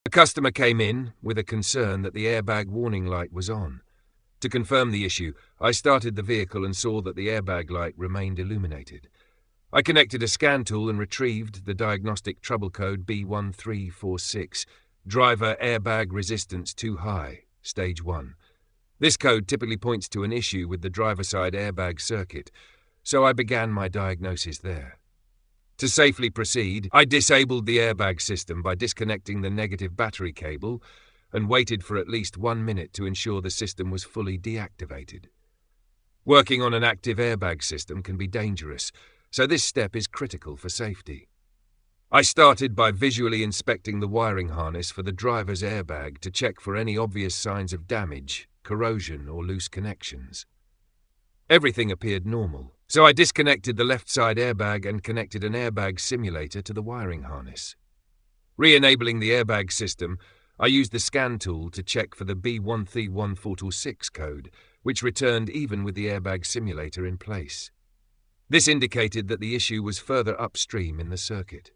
A customer came in with a concern that the airbag warning light was on. To confirm the issue, I started the vehicle and saw that the airbag light remained illuminated. I connected a scan tool and retrieved the diagnostic trouble code B1346, driver airbag resistance too high, stage 1. This code typically points to an issue with the driver side airbag circuit, so I began my diagnosis there. To safely proceed, I disabled the airbag system by disconnecting the negative battery cable and waited for at least 1 minute to ensure the system was fully deactivated. Working on an active airbag system can be dangerous, so this step is critical for safety. I started by visually inspecting the wiring harness for the driver's airbag to check for any obvious signs of damage, corrosion, or loose connections. Everything appeared normal, so I disconnected the left side airbag and connected an airbag simulator to the wiring harness. Re-enabling the airbag system, I used the scan tool to check for the B1346 code, which returned even with the airbag simulator in place. This indicated that the issue was further upstream in the circuit.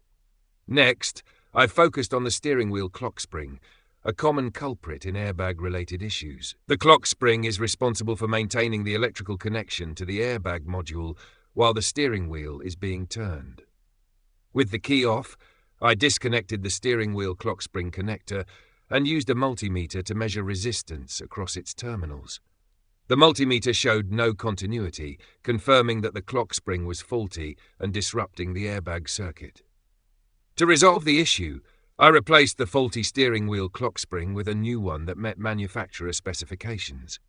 Next, I focused on the steering wheel clock spring, a common culprit in airbag-related issues. The clock spring is responsible for maintaining the electrical connection to the airbag module while the steering wheel is being turned. With the key off, I disconnected the steering wheel clock spring connector and used a multimeter to measure resistance across its terminals. The multimeter showed no continuity, confirming that the clock spring was faulty and disrupting the airbag circuit. To resolve the issue, I replaced the faulty steering wheel clock spring with a new one that met manufacturer specifications.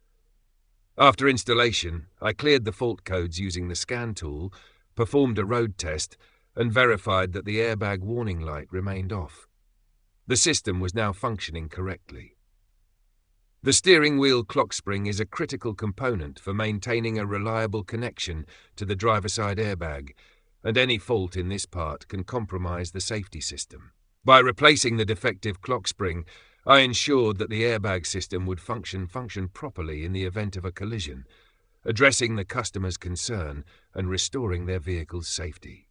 After installation, I cleared the fault codes using the scan tool, performed a road test, and verified that the airbag warning light remained off. The system was now functioning correctly. The steering wheel clock spring is a critical component for maintaining a reliable connection to the driver side airbag, and any fault in this part can compromise the safety system. By replacing the defective clock spring, I ensured that the airbag system would function properly in the event of a collision, addressing the customer's concern and restoring their vehicle's safety.